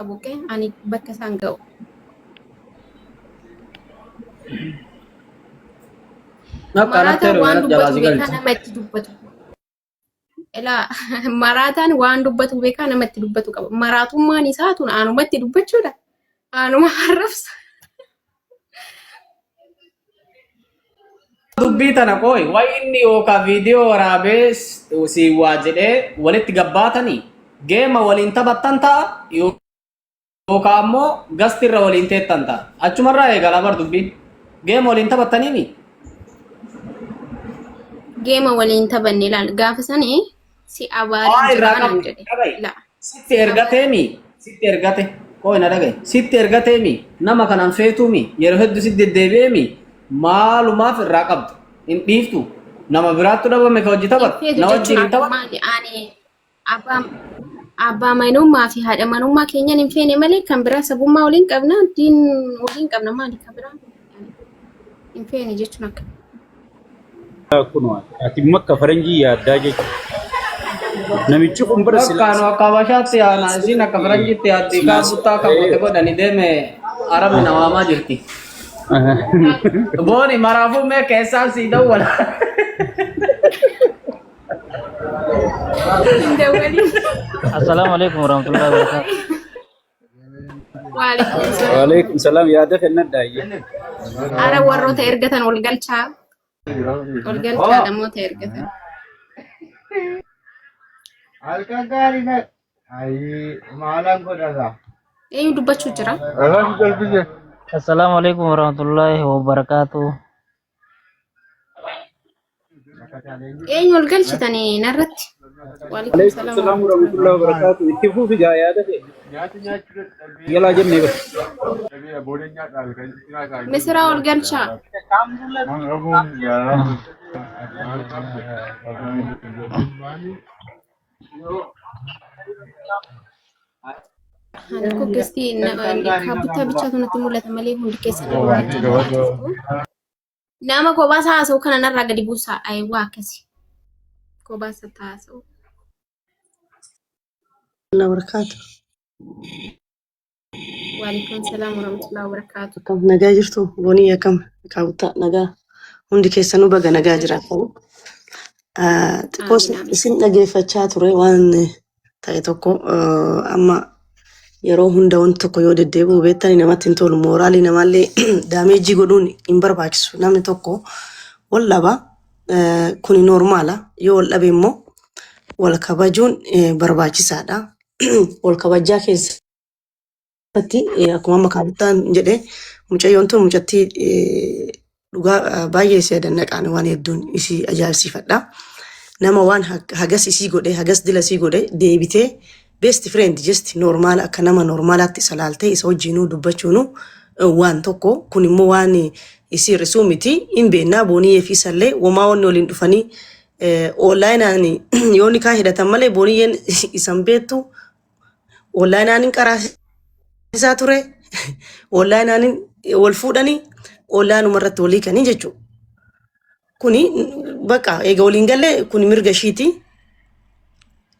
Buke ani bakka isaan ga'u. Maraataan waan dubbatu beekaa namatti dubbatu. Ilaa maraataan waan dubbatu beekaa namatti dubbatu qaba. Maraatummaan isaa tun aanumatti dubbachuudha. Aanuma harrabsa. Dubbii tana qoy way inni yookaan viidiyoo waraabee si waa jedhee walitti gabbaatanii geema waliin taphattan ta'a yookaan ammoo gasti irra waliin teettan ta'a. Achumarraa eegala bar dubbiin geema waliin taphattaniini. Geema waliin taphanne ilaal gaafa sanii si abaarii jiraan jedhe. Sitti ergateemi sitti ergate qoy na dhagaye sitti ergateemi nama kanaan feetuumi yeroo hedduu sitti deddeebi'eemi. Maalumaaf irraa qabdu hin dhiiftu nama biraattu dhabame ka hojii taphatu na wajjin hin taphatu. Abbaa manummaa fi haadha manummaa keenyan hin feene malee kan biraa sabummaa waliin qabna diin waliin qabna maali kan biraa hin feene jechuun akka. Kunoo ati makka faranjii yaaddaa jechuudha. Namichi kun bara silaa kaanu akka bashaatti yaana isin akka faranjiitti yaaddi kaa buttaa kan qote godhani deeme arabni nawaamaa jirti. Boni marafu me कैसा सीधा वाला Assalamualaikum warahmatullahi wabarakatuh. Waalaikumsalam yaada kenna daayye. Ara warroota ergatan ol galchaa namoota ergatan. Halkan gaariidha. Maalaan godhata. Eenyu dubbachuu jira? Assalamualaikum warahmatullahi wabarakatuh. Eenyu ol galchitanii narratti? Waalaikumsalam warahmatullahi wabarakatuh. Itti fufi gaa yaada kenna. Yala jennee bas. Misira ol galchaa. Hanku gesti kabutta bichaatu natti mul'ata malee hundi keessa nama kobaasa haasa'u kana narraa gadi buusaa ayiwaa akkasi kobaasa taasa'u. Allah barakaatu. Waalaikum salaam warahmatullahi wabarakatuh. Akkam nagaa jirtu bonii akkam kaawwata nagaa hundi keessanuu baga nagaa jiraatan. Xiqqoo isin dhageeffachaa ture waan ta'e tokko amma yeroo hunda wanti tokko yoo deddeebi'u beektanii namatti hin tolu mooraalii namaallee daameejii godhuun hin barbaachisu namni tokko wal dhaba kuni normaala yoo wal dhabe immoo wal kabajuun barbaachisaadha wal kabajaa keessatti akkuma amma kaabuttaan jedhe mucayyoon tun mucattii dhugaa baay'ee isii adannaqaan waan hedduun isii ajaa'ibsiifadha nama waan hagas isii godhe hagas dila isii godhe deebitee best friend just normal akka nama normalaatti salaaltee isa wajjinuu dubbachuunu waan tokko kun immoo waan isii risuu miti hin beennaa booniyee fi sallee wamaa wanni waliin dhufanii onlaayinaan yoonni kaa hidhatan malee booniyyeen isan beektu onlaayinaan qaraasisaa ture onlaayinaan wal fuudhanii onlaayinuma irratti walii kanii jechuudha. Kuni bakka eega waliin galee kun mirga ishiiti.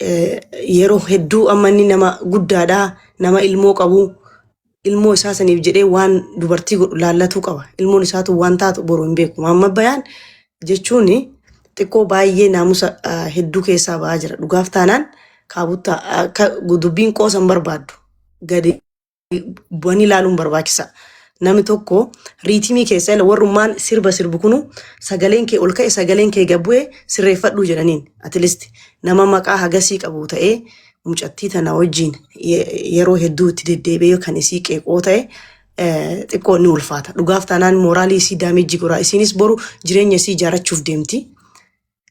Yeroo hedduu amma inni nama guddaadha nama ilmoo qabu ilmoo isaa saniif jedhee waan dubartii godhu laallatuu qaba ilmoon isaatu waan taatu boruu hin beeku amma bayaan jechuun xiqqoo baay'ee naamusa hedduu keessaa ba'aa jira dhugaaf taanaan kaabutta akka dubbiin qoosan barbaaddu gadi bu'anii ilaaluun barbaachisa. Namni tokko riitimii keessa warrummaan sirba sirbu kunu sagaleen kee ol ka'e sagaleen kee gabbu'e sirreeffadhu jedhaniin atilisti nama maqaa hagasii qabu ta'ee mucattii tana wajjin yeroo hedduu itti deddeebi'ee kan isii qeeqoo ta'e xiqqoo ni ulfaata. Dhugaaf taanaan mooraalii isii daameejii goraa isinis boru jireenya isii ijaarrachuuf deemti.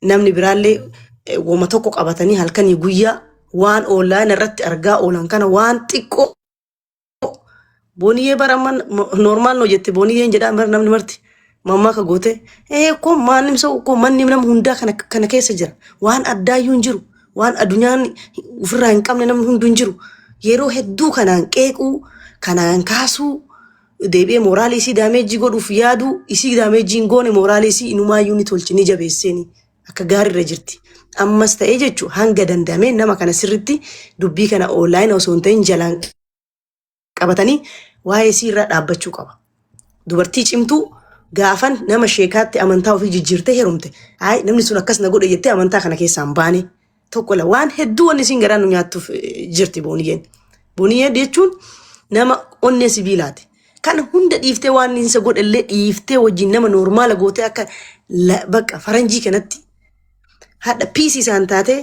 Namni biraallee wama tokko qabatanii halkanii guyyaa waan oolaan irratti argaa oolan kana waan xiqqoo boniyee baraman normal no jette boniyeen jedhaan bar namni marti mamma ka goote ko maanim so ko manni nam hunda kana keessa jira waan addaayyuu hin jiru waan adunyaan ofirraa hin qabne namni hundu hin jiru yeroo hedduu kanaan qeequu kanaan kaasuu deebi'ee mooraalii isii daameejii godhuuf yaadu isii daameejii hin goone mooraalii isii inumaayyuu ni tolchini jabeesseni akka gaariirra jirti. Ammas ta'ee jechuun hanga dandamee nama kana sirritti dubbii kana online osoo hin ta'in jalaan qabatanii waa'ee isii irra dhaabbachuu qaba. Dubartii cimtuu gaafan nama sheekaatti amantaa ofii jijjiirtee heerumte. Namni sun akkas na godhe jettee amantaa kana keessaa hin baane. Tokko la waan hedduu wanni isin garaan nu nyaattuuf jirti booniyyeen. Booniyyeen jechuun nama onnee sibiilaati. Kan hunda dhiiftee waan inni isa godhallee dhiiftee wajjin nama normaala gootee akka bakka faranjii kanatti hadha piisii isaan taatee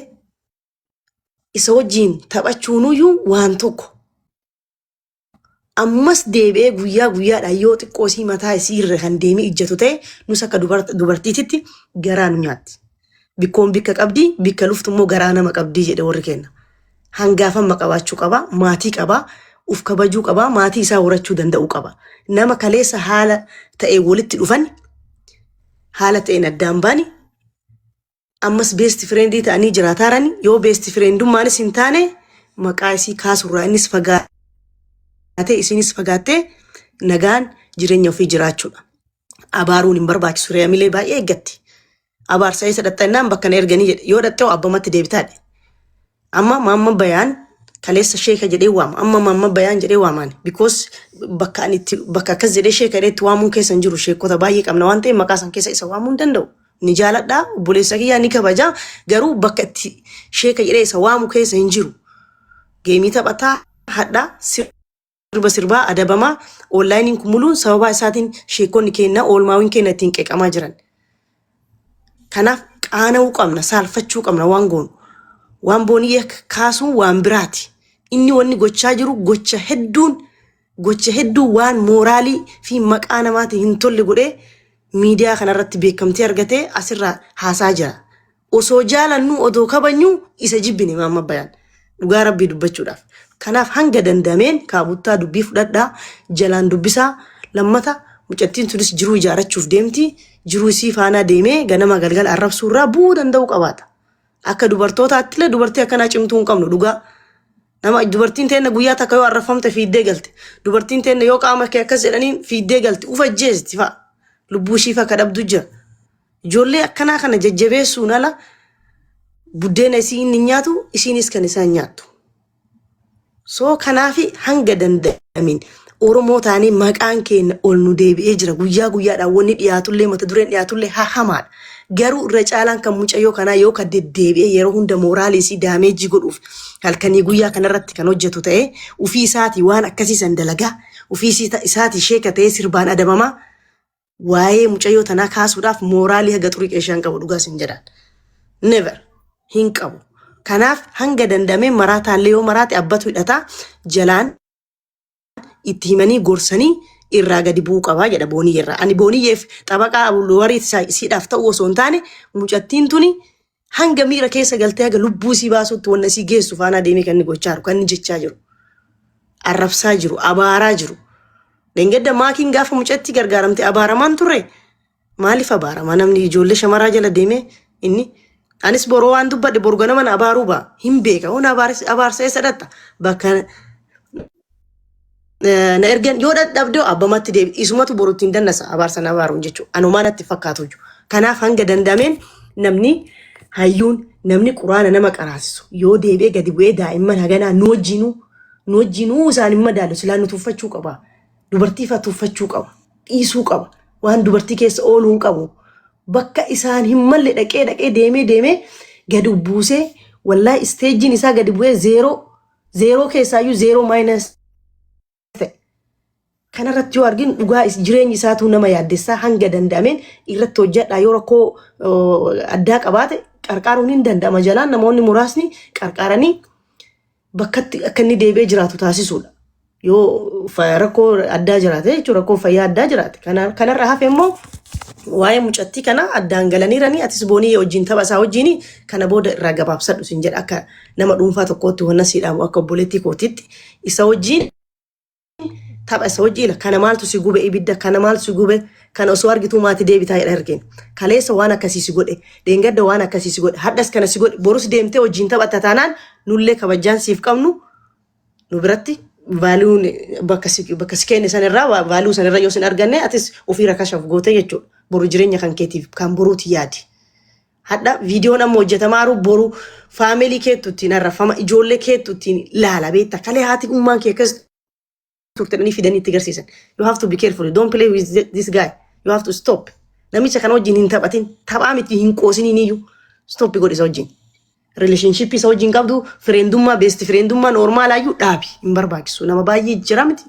isa wajjin taphachuunuyyuu waan tokko. Ammas deebi'ee guyyaa guyyaadhaan yoo xiqqoo isii mataa isii irra kan deemee ijjatu ta'e nus akka dubartiititti garaa nu nyaatti. Bikkoon bikka qabdii, bikka luftu immoo garaa nama qabdii jedhe warri kenna. Hangaafamma qabaachuu qaba, maatii qaba, uf kabajuu qaba, maatii isaa horachuu danda'uu qaba. Nama kaleessa haala ta'e walitti dhufan, haala ta'een addaan baani, ammas beesti fireendii ta'anii jiraataarani yoo beesti fireendummaanis hin taane maqaa isii kaasurraa innis fagaatee isinis fagaattee nagaan jireenya ofii jiraachuudha. Abaaruun hin barbaachisu re'amilee baay'ee eeggatti. Abaarsa isa dhaxxannaan bakka na erganii jedhe yoo dhaxxee abbamatti deebitaadhe. Amma maamma bayaan kaleessa sheeka jedhee waama. Amma maamma bayaan jedhee waamaan. Because bakka akkas jedhee sheeka jedheetti waamuun keessa hin jiru sheekota baay'ee qabna waan ta'eef maqaa san keessa isa waamuu hin danda'u. Ni jaaladhaa obboleessa kiyyaa ni kabajaa garuu bakka itti sheeka jedhee isa waamu keessa hin jiru. Geemii taphataa hadhaa sirbaa adabamaa onlaayiniin kumuluun sababa isaatiin sheekonni kenna oolmaawin kenna ittiin qeeqamaa jiran. Kanaaf qaana'uu qabna, saalfachuu qabna waan goonu. Waan booniyyee kaasuun waan biraati. Inni wanni gochaa jiru gocha hedduu waan mooraalii fi maqaa namaati hin tolle godhee miidiyaa kanarratti beekamtii argatee asirraa haasaa jira. Osoo jaalannu odoo kabajnu isa jibbine maamma bayaan. Dhugaa rabbii dubbachuudhaaf. Kanaaf hanga dandameen kaabuttaa dubbii fudhadhaa jalaan dubbisaa lammata mucattiin turis jiruu ijaarachuuf deemti. Jiruu isii faanaa deemee ganama galgala arrabsuurraa bu'uu danda'uu qabaata. Akka dubartootaatti illee dubartii akkanaa cimtuu hin qabnu dhugaa. Nama dubartiin teenya guyyaa takka yoo arrafamte fiiddee galte. Dubartiin teenya yoo qaama kee akkas jedhaniin fiiddee galte ufa jeesti fa'a. Lubbuu ishii fa kadhabdu jira. Ijoollee akkanaa kana jajjabeessuun ala buddeena isii inni nyaatu isiinis kan isaan nyaattu. So kanaafi hanga danda'amiin Oromoo taanii maqaan keenya ol nu deebi'ee jira guyyaa guyyaadhaan wanni dhiyaatullee mata dureen dhiyaatullee hamaadha. Garuu irra caalaan kan mucayyoo kanaa yoo ka deddeebi'ee yeroo hunda mooraalii isii daameejii godhuuf halkanii guyyaa kanarratti kan hojjetu ta'ee ufii isaatii waan akkasiisan dalagaa ufii isaatii sheeka ta'ee sirbaan adabamaa waa'ee mucayyoo tanaa kaasuudhaaf mooraalii haga xurii qeeshaan qabu dhugaas hin jedhan. Never hin qabu. Kanaaf hanga dandamee maraataallee yoo maraate abbatu hidhataa jalaan itti himanii gorsanii irraa gadi bu'uu qabaa jedha booniyyeerraa. Ani booniyyeef xabaqaa warii siidhaaf ta'u osoo hin taane mucattiin tuni hanga miira keessa galtee haga lubbuu isii baasutti wanna isii geessu faanaa deemee kan inni gochaa jiru, kan inni jechaa jiru. Arrabsaa jiru, abaaraa jiru. Dengedda maakiin gaafa mucatti gargaaramte abaaramaan turre maaliif abaaramaa namni ijoollee shamaraa jala deemee inni anis boroo waan dubbadhe borga nama na abaaruu ba'a hin beeka hon abaarsa eessa dhatta bakka na ergan yoo dadhabdoo abbamatti deebi isumatu boruttiin dannasa abaarsa na abaaruun jechuudha anumaa natti fakkaatu jechuudha. Kanaaf hanga dandameen namni hayyuun namni quraana nama qaraasisu yoo deebi'ee gadi bu'ee daa'imman haganaa nu wajjinuu isaan hin madaalu silaan nu tuffachuu qaba. Dubartii fa tuffachuu qaba. Dhiisuu qaba. Waan dubartii keessa ooluu hin qabu. Bakka isaan hin malle dhaqee deemee gadi buusee wallahi isteejiin isaa gadi bu'ee zeeroo keessaayyuu zeeroo maayinasi. Kanarratti yoo argin dhugaa jireenyi isaatu nama yaaddessaa hanga danda'ameen irratti hojjedha yoo rakkoo addaa qabaate qarqaaruun hin danda'ama jalaan namoonni muraasni qarqaaranii bakkatti akka inni deebi'ee jiraatu taasisuudha. Yoo rakkoo addaa jiraate jechuudha rakkoo fayyaa addaa jiraate kanarra hafe immoo waa'ee mucattii kana addaan galaniiranii atis boonii wajjin tapha isaa wajjin kana booda irraa gabaabsadhu sin jedha akka nama dhuunfaa tokkootti wanna siidhaamu akka obboleettii kootitti isa wajjin tapha isa wajjin kana maaltu si gube ibidda kana maaltu si gube kana osoo argituu maatii deebitaa jedha ergeen kaleessa waan akkasii si godhe deengadda waan akkasii si godhe haddas kana si godhe borus deemtee wajjin taphatta taanaan nullee kabajaan siif qabnu nu biratti vaaluun bakka si kenne sanirraa vaaluu sanirra yoo sin arganne atis ofii rakashaaf goote jechuudha. Boru jireenya kan keetiif kan boruuti yaadi. Hadda viidiyoon amma hojjetamaaru boru faamilii keettuttiin arrafama ijoollee keettuttiin laala beekta kalee haati ummaan kee akkas turtanii fidanii itti garsiisan. You have to be careful. Don't play with this guy. You have to stop. Namicha kana wajjin hin taphatin. Taphaa miti hin qoosiniin iyyuu. Stop godhi isa wajjin. Relationship isa wajjin qabdu friendummaa best friendummaa normal ayyuu dhaabi hin barbaachisu. Nama baay'ee jira miti.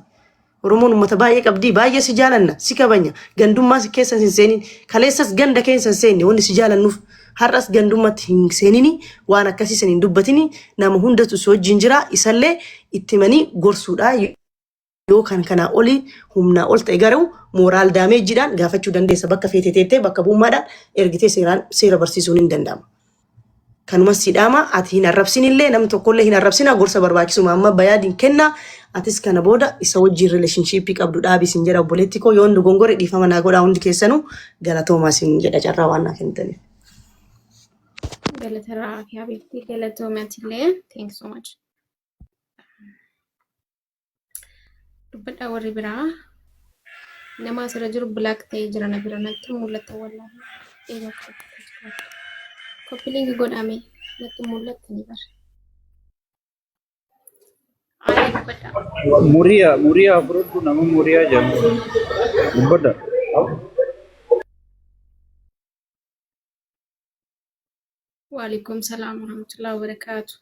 Oromoon uummata baay'ee qabdi. Baay'ee si jaalanna. Si kabanya. Gandummaa si keessa hin seenin. Kaleessas ganda keessa hin seenne wanni si jaalannuuf. Har'as gandummaatti hin seenini waan akkasii san hin dubbatini nama hundatu si wajjin jira isallee itti manii gorsuudha. Yoo kan kana oli humna ol ta'e garuu moraal daameejiidhaan gaafachuu dandeessa bakka feeteteettee bakka buummaadhaan ergitee seera barsiisuun hin danda'ama. Kanumas sidhaama ati hin arrabsinillee namni tokkollee hin arrabsina gorsa barbaachisu amma bayaadiin kenna atis kana booda isa wajjin relationshipii qabdu dhaabis hin jedha obboleetti koo yoo hundi gongore dhiifama naa godhaa hundi keessanuu galatoomaas hin jedha carraa waan naa kennitaniif. Galatara fi habiibti galatoomatillee. Thanks so much. Dubbadhaa warri biraa nama asirra jiru black ta'ee jira na bira natti mul'ata wallaahi. Koppilingi godhame natti mul'ata ni bara. Ayi dubbadhaa. Muriyaa fudhadhu nama Muriyaa jedhamu. Dubbadha. Waalaikum salaam warahmatullahi wabarakatuh.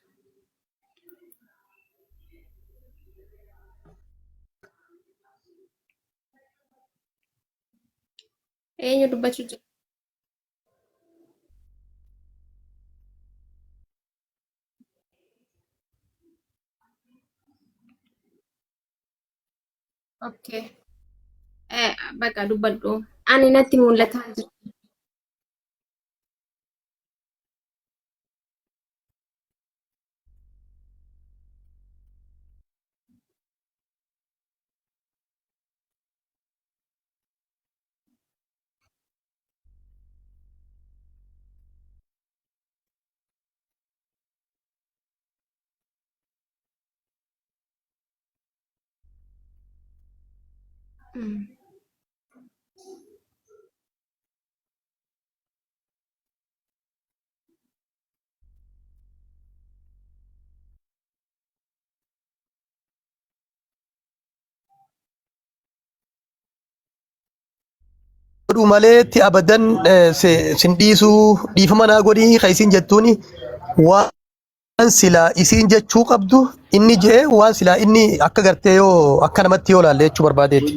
Eenyu dubbachuu jira? Okay. Bakka dubbadhu. Ani natti mul'ataa jira. Godhu maleetti abadan sin dhiisuu dhiifama naa godhii ka isin jettuuni waan silaa isin jechuu qabdu inni jee waan silaa inni akka gartee yoo akka namatti yoo laalle jechuu barbaadeetti.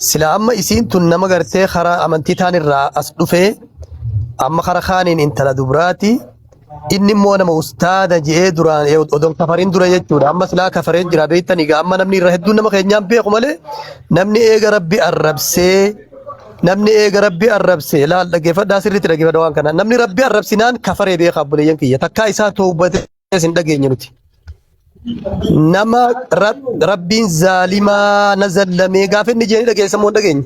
Silaa amma isin tun nama gartee karaa amantii taan irraa as dhufee amma karaa kaaniin intala dubraati inni immoo nama ustaada jee duraan odon kafarin dura jechuudha. Amma silaa kafaree jira beektanii gaa amma namni irra hedduun nama keenyaan beeku malee namni eega rabbi arrabsee namni eega rabbi arrabse laal dhageeffadhaa sirriitti dhageeffadha waan kana namni rabbi arrabsinaan kafaree beekaa obboleeyyan kiyya takkaa isaa toobbatee hin dhageenye nuti nama rabbiin zaalimaa na zallamee gaafa inni jeeni dhageessa moo dhageenye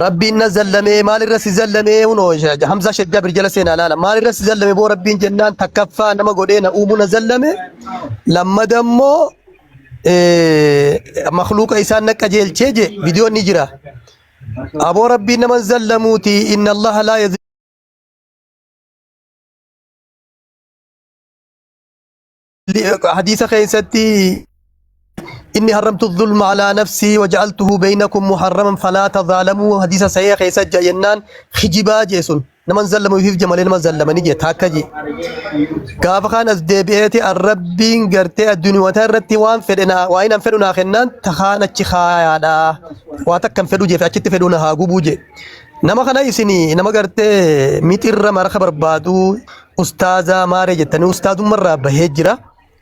rabbiin na zallamee maalirra si zallamee hunoo hamzaa shajjaa birjala seenaa laala maalirra si zallamee boo rabbiin jennaan takkaffaa nama godhee na uumuu na zallame lammadammoo مخلوق إنسان نكجيل تيجي فيديو نجرا أبو ربي نمن زلموتي إن الله لا يذل حديث خيستي إني حرمت الظلم على نفسي وجعلته بينكم محرما فلا تظالموا حديث صحيح خيست جينان خجبا جيسون نمن زلموا في جمال نمن زلمني جي تاكجي كاف خان أزدبيتي الربين قرتي الدنيا وترتي وان فدنا وين فدنا خنان تخانة خايا دا واتكم فدو جي فأكيد فدونا هاجو جي نما خنا يسني نما قرتي ميتير مرة خبر بادو أستاذة ماري جتني أستاذ مرة بهجرة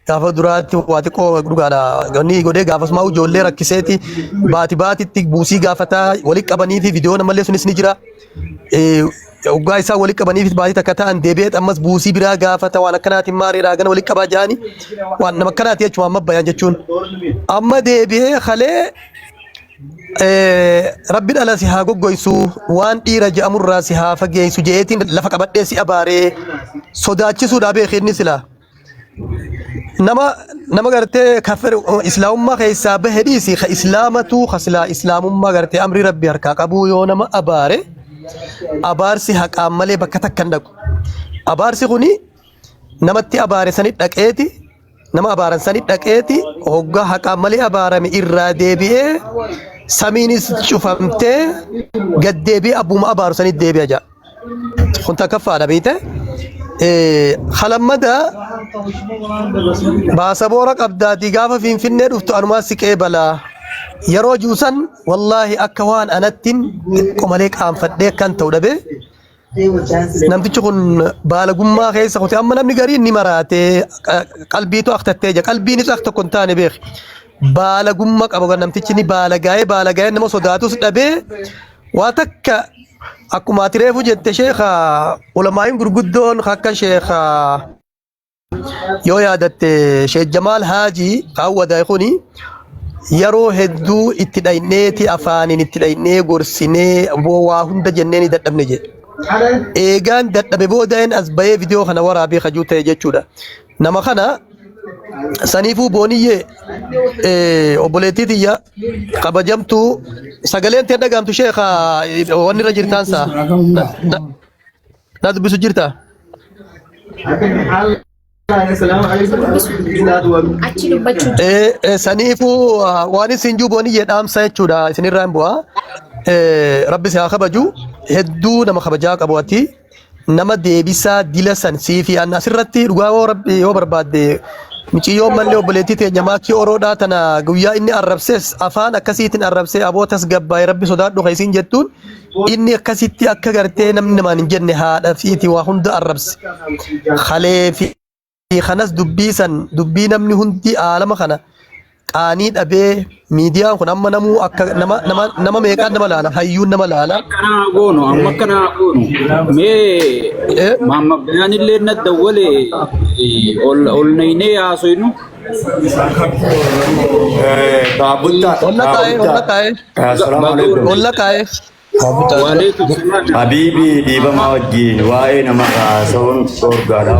كاف درات واتكو غالا غني غودي غافس ماو جولي ركسيتي باتي تبوسي غافتا ولك أبني في فيديو نملي سنس نجرا وقا إسا ولك أبني في باتي تكتان ديبيت أمس بوسي برا غافتا وانا كناتي ماري راغن ولك أبا جاني وانا مكناتي يجوا مبايا جتشون أما ديبيه خلي ربنا على سها غوغويسو وان إيرج أمر راسها فجيسو جيتين لفك أبدي سي أباري صداتشي سودابي خيرني سلا nama gartee kafir islaamummaa keessaa bahedhiisi ka islaamatu kaslaa islaamummaa gartee amri rabbi harkaa qabu yoo nama abaare abaarsi haqaan malee bakka takkan dhaqu abaarsi kuni namatti abaare sanit dhaqeeti nama abaaran sanit dhaqeeti hoggaa haqaa malee abaarame irraa deebi'ee samiinis cufamtee gad deebi'ee abbuma abaaru sanitti deebi'a jaa. Kun takkaffaadha beekte. Halammada baasaboora qabdaatii gaafa Finfinnee dhuftu anumaa siqee balaa. Yeroo juusan wallaahi akka waan anattiin qomalee qaanfadhee kan ta'u dhabee. Namtichi kun baalagummaa keessa kutee amma namni gariin ni maraatee qalbiitu aktattee jira. Qalbiinis akka tokko hin taane beek. Baalagummaa qaba namtichi ni baalagaa'ee nama sodaatus dhabee waa takka akkuma ati reefu jette sheekha ulamaa'iin gurguddoon akka sheekha yoo yaadatte Sheekh Jamaal Haajii kaawwadaa kuni yeroo hedduu itti dhayneeti afaaniin itti dhaynee gorsinee waa hunda jennee ni dadhabne jedhe. Eegaan dadhabe booda'een as bahee viidiyoo kana waraabee hajuu ta'e jechuudha. Nama kana saniifuu booniyyee obboleettii tiyya kabajamtuu sagaleen ta'e dhagaamtu sheekha wanni irra jirtaan saa na dubbisu jirta. Saniifuu waan isin juu booniyyee dhaamsa jechuudha isinirraan bu'aa. Rabbi si haa kabaju hedduu nama kabajaa qabu ati nama deebisaa dila san siifi anna asirratti dhugaa rabbi yoo barbaadde miciyyoon mallee obboleettii teenya maakii oroodhaa tana guyyaa inni arrabsees afaan akkasiitiin arrabsee abootas gabbaa'ee rabbi sodaadhu keessiin jettuun inni akkasitti akka gartee namni namaan hin jenne haadha fiiti waa hunda arrabse kalee fi kanas dubbii san dubbii namni hundi aalama kana qaanii dhabee miidiyaan kun amma namuu akka nama meeqaan nama laala hayyuun nama laala. Kana goonu amma kana goonu mee maamma bayaanillee na dawwale ol naynee haasofnu. Olla kaa'e. Habibi dhiibama wajjin waa'ee nama haasa'uun sorgaadha.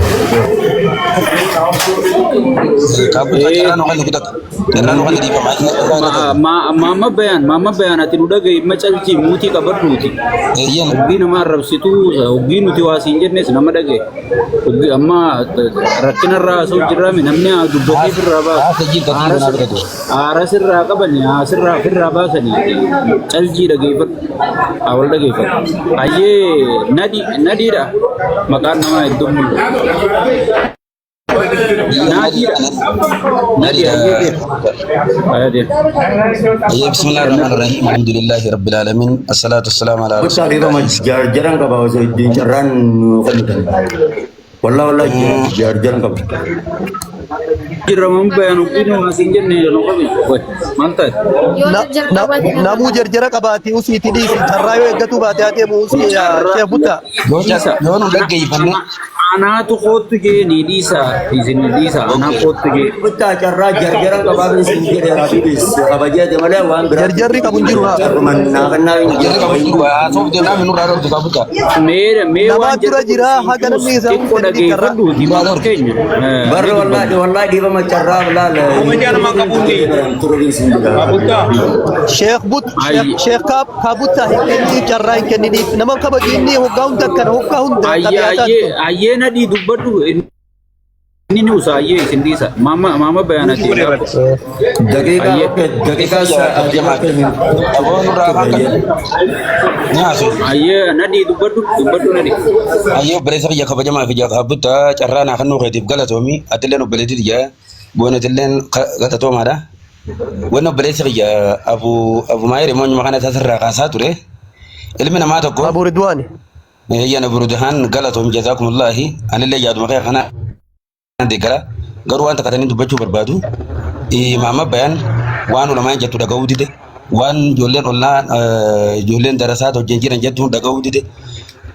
Maama bayaan ati nu dhagaye macalchi muutii qabadhuuti. Hoggii nama arrabsitu hoggii nuti waasiin jennes nama dhagaye. Amma rakkinarraa haasa'u jirraame namni dubbatee firraa baasa. Aara sirraa qaban sirraa firraa baasanii caljii dhageeffadhu. Awal dhageeffadhu. Ayyee nadiidha maqaan namaa hedduu mul'atu. بسم الله الرحمن الرحيم الحمد لله رب العالمين الصلاة والسلام على رسول الله Jarang kau bawa jadi jaran wallah jarang kau. Ramam bayaan hoggii waasiin jenne manta. Namuu jarjara qabaatee usiitti dhiisi carraa yoo eeggatu baatee adeemu usii shee butta. yoo nu dhaggeeffanne Anaatu kootu gee ni dhiisa isin dhiisa anaa kootu gee. Butta carraa jarang kau bawa sini jadi habis kabajia dia malah wan Jarjarri qabu hin jiru haa. jarri qabu jiru haasa'uuf deemnaa minuu irraa dhortu qabuta. Mee Namaa dura jira haga namni isaa xiqqoo dhageeffadhu dibaabaa keenya. Baru wallahi dia macarra belal. Sheekh But Sheekh Kabutta hinkenni carraa hin kenniniif nama kabaju inni hoggaa hunda akkana hoggaa hunda Ayyee nadhii dubbadhu inni usaa ayyee isin dhiisa maama bayaanati. Ayyee nadhii dubbadhu nadhii. Ayyoo obboleessa biyya kabajamaa fi jaakaabutta carraa naa kannuu keetiif galatoomi atilleen obboleettii tiyyaa boonetilleen galatoomaadha. Wanni obboleessa biyya abu maayir moonyuma kana asirraa kaasaa ture ilmi namaa tokko. Abu Ridwaani. Yana burudahan galatoomi jazaakumulaahi anillee yaaduma kee kana deegara garuu waan takkatanii dubbachuu barbaadu maama bayaan waan ulamaan jettu dhaga'uu dide waan ijoolleen ollaa ijoolleen darasaa hojjeen jiran jettu dhaga'uu dide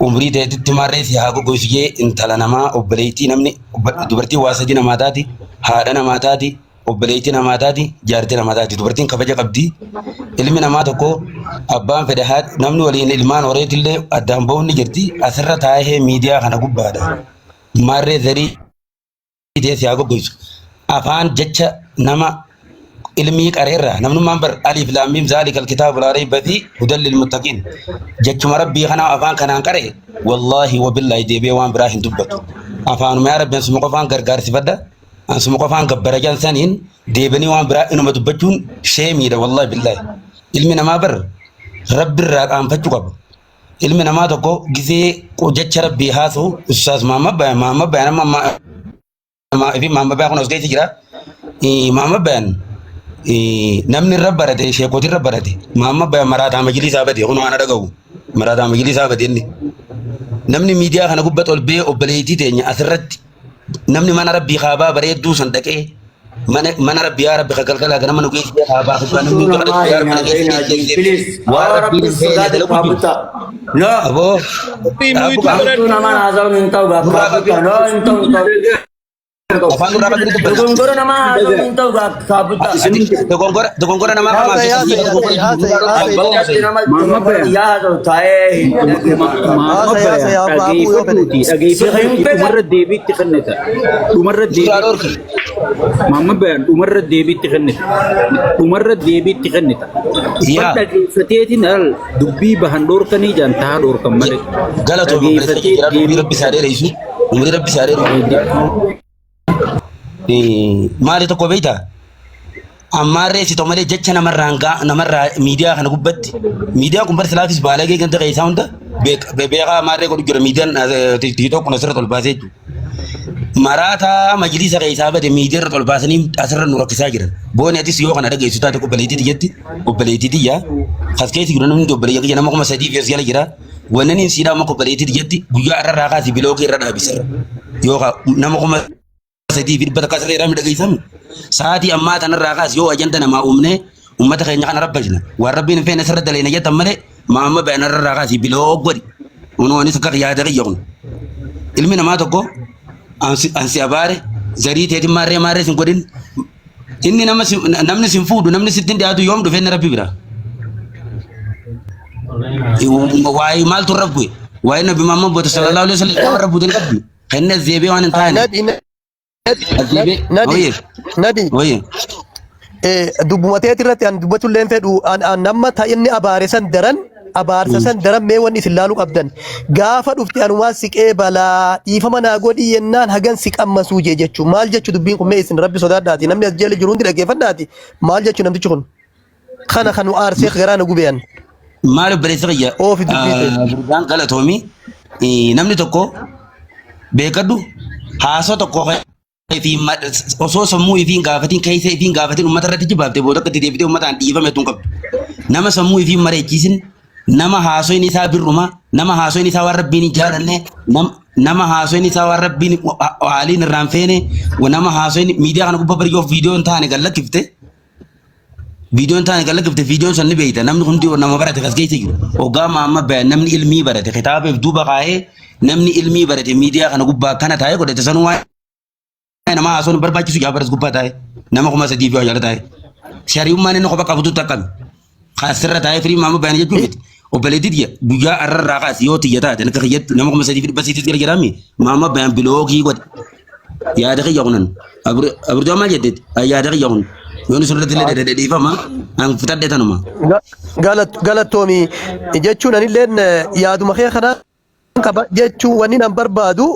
umrii ta'etti marree si haa gogoysiyee intala namaa obboleettii namni dubartii waa sadii namaa taati haadha namaa taati obboleettii namaa taati jaartii namaa taati dubartiin kabaja qabdi ilmi namaa tokko abbaan fedhe namni waliin ilmaan horeetillee addaan ba'uun ni jirti asirra taa'ee miidiyaa kana gubbaadha marree zarii ta'ee si haa gogoysu afaan jecha nama ilmii qareerra namnummaan bar alif laam miim zaalikal kitaabu laa rayba fiihi hudan lil muttaqiin jechuma rabbii kana afaan kanaan qare wallahi wa billahi deebee waan biraa hin dubbatu afaanuma yaa rabbiin suma qofaan gargaarsifadha أنسو مقفان قبرة جان ثانين ديبني وان برا إنو مدبجون شيمي دا والله بالله علمنا ما بر رب الراد أم فتشو قب علمنا ما تكو جزي قجت ربي هاسو أستاذ ماما بيان ما في ماما بيان كنا سجى تجرا ماما بيان نمني رب برده شيء كوتي رب برده ماما بيان مراد مجلس أبدي هونو أنا دعو مراد مجلس أبدي نمني ميديا خنا قبت أول بي أبليتي تاني أثرت نمني mana rabbi khaba bareedu sandaqe mana rabbi ya rabbi khalqala kana manu ke khaba khaba namni to ya rabbi please wa rabbi sadaqat kabuta no abo abu nama azam intau gak kabuta no intau afan dura badri to dogongora nama azam intau gak kabuta dogongora nama kama mama ya to tae مرة ديبي تخنتا ومرة ديبي ماما بيان ومرة ديبي تخنتا ومرة ديبي تخنتا بدك فتيتين ال دبي بهندور كني جان تهدور كمل غلط ربي ساري رئيسو ربي ساري مالي تو كوبيتا أمارة سي تومالي جتشا نمرة ميديا خنا قبت ميديا كمبر سلافيس بالغ كنت غيساوندا بيقا أمارة كود جرا ميديا تيتو كنا سرت الباسيج مراتا مجلس غيسابة ميديا رت الباسني أسر نور كساجر بوني أتي سيو خنا رجع سوتا تكوبليتي تيجي وبليتي تيجا خاص كيس يقولون من دوبلي يجي نما كم سدي في سيالا جرا ونني سيدا ما كوبليتي تيجي بيجا أرى راكا سيبلوكي ردا بيسر يوكا نما كم سدي في بدك أسر يرام دقيسام ساعتي أما تنرى راكاس يو أجندنا ما أمنه أمته خيرنا كنا ربنا وربنا فين سر دلنا جت أمره ما أما بين الراكاس يبلوك بدي ونواني سكر يادر يجون علمنا ما تكو أنسي أباره زريت هذي مارة سنقولين إني نمني سنفود ونمني ستين دهاتو يوم دفين ربي برا واي مال تربوي واي نبي ماما بوت صلى الله عليه وسلم ربو دين ربي خلنا الزيبي وانا انتهينا nadi dubbumateeti irratti an dubbachuu illee fedhu an nama ta'inni abaarsa san daran mee wanni isin laaluu qabdan gaafa dhufte anumaa siqee balaa dhiifama naa godhi yennaan hagan si qammasuu jee jechuu maal jechuu dubbiin kun mee isin rabbi sodaadhaati namni as jala jiru hundi dhaggeeffadhaati maal jechuu namtichi kun kana kanu aarsee garaa na gubeyan maal obboleessa qayya burgaan galatoomi namni tokko beekadhu haasoo tokko في أصوص سمو يفين قافتين كيسة يفين قافتين وما ترى تجيب بابته بودك تدي بيته وما تعندي فما تنقب نما سمو يفين مرة كيسن نما هاسوي نسا بالروما نما هاسوي نسا وربيني جارنه نما هاسوي نسا وربيني وعالين الرانفينه ونما هاسوي ميديا كانوا ببريو فيديو انتهى نقول كيفته فيديو انتهى نقول كيفته فيديو سنة بيته نمن كنتي ونما برا تكسكي تيجي وقام ما بين نمن علمي برا تكتاب بدوبا كاه نمن علمي برا ميديا كانوا كانت هاي كده تسنوا nama ason berbaju suja beres gubat ay nama kuma sedih via jalan ay syari umman ini kau pakai butuh takkan khasir ay free mama bayar jadi jumit obeledi dia buja arah rakas yo tiga ta dan kerjat nama kuma sedih basi tiga jerami mama bayar bilogi guat ya ada kejangan abur jama jadi ya ada kejangan Yoni sudah tidak ada di fama ang fitar deta nama galat tomi jechuun ani leen yaaduma kee kana qaba jechuun wanni nan barbaadu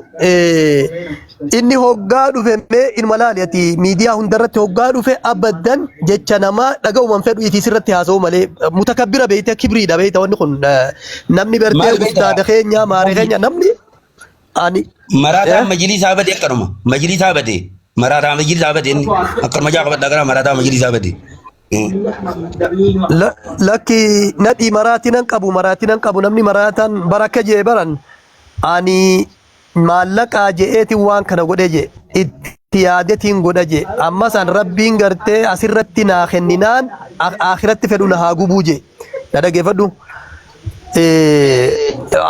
inni hoggaa dhufe mee ilma laaliyaati miidiyaa hundarratti hoggaa dhufe abaddan jecha nama dhaga'uman fedhu itii sirratti haasa'u malee mutakabbira beeyte kibriidha beeyta wanni kun namni bertee ustaada keenya maaree keenya namni ani marata majlis abadi akkanuma majlis abadi marata majlis abadi akkanuma jaa qabadha gara marata majlis abadi lakki nadhi maraatinan qabu namni maraatan baraka jee baran ani maallaqaa je'eetiin waan kana godhe je itti yaadetiin godha je amma san rabbiin gartee asirratti naa kenninaan akhiratti fedhu na haa gubuu je na dhageeffadhu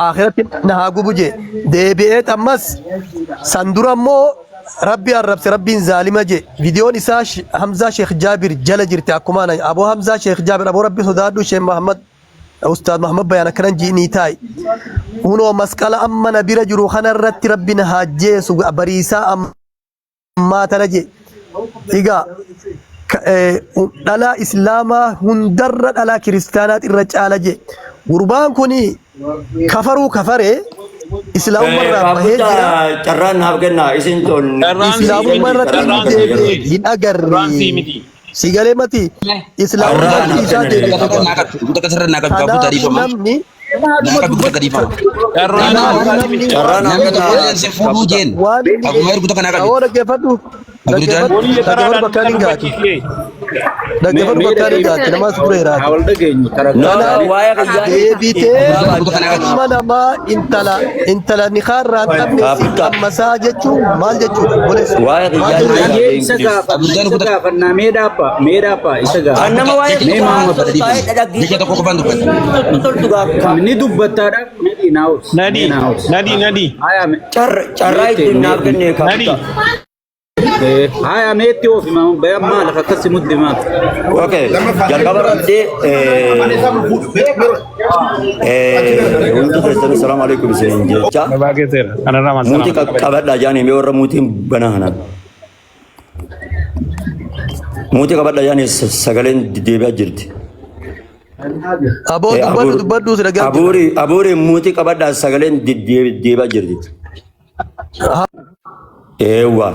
akhiratti na haa gubuu je deebi'eet ammas san dura immoo rabbi arrabse rabbiin zaalima je viidiyoon isaa Hamzaa Sheekh Jaabir jala jirti akkuma aboo Hamzaa Sheekh Jaabir aboo rabbi sodaadhu Sheekh Muhammad Ustaad Muhammad bayaan akkanan ji'inii taa'e hunoo masqala amma na bira jiru kanarratti rabbi na haajjeesu bariisaa ammaa tana je egaa dhalaa islaamaa hundarra dhalaa kiristaanaat irra caala je gurbaan kuni kafaruu kafaree إسلام مرة Kabuta carraan naaf kennaa isin tun. إسلام مرة hin agarre sigalee mati إسلام مرة isa deebi'e Buta kasarra naaka babu tadi kanaafuu fama. namni Naaka buta kadi fama. Carraan naaf Namni kennaa. tokko se fuudhuu jeen. waan Akkuma heeru buta kanaa yoo dhaggeeffadhu dhaggeeffadhu bakka hin gaatu dhaggeeffadhu bakka hin gaatu namas tureeraati Awal dhageenyu No, waa'ee qiyyaa. deebitee ilma namaa intala ni kaarraan qabne si qammasaa jechuun maal jechuudha boleessa Waa'ee qiyyaa. isa gaafannaa mee dhaabba isa gaafa. Kan nama waa'ee Mee maama bada qiyyaa diifu. dhaggeeffatu. Jecha tokko qofaan dubbata. Toltu gaafa. Ni dubbataadhaaf Nadi. Carraa ittiin naaf kennee kabuta. Haya meetti oofi maama bayan maal akkasi muddi maal. Okay, jalqaba irratti hundi keessan salaamu alaikum isin jecha muutii qabadhaa jaanii mee warra muutiin banaa kanaan muutii qabadhaa jaanii sagaleen deebi'aa jirti. aboo dubbadhu si dhaggeeffadhu Abuuri muutii qabadhaa sagaleen deebi'aa jirti. Eewwa.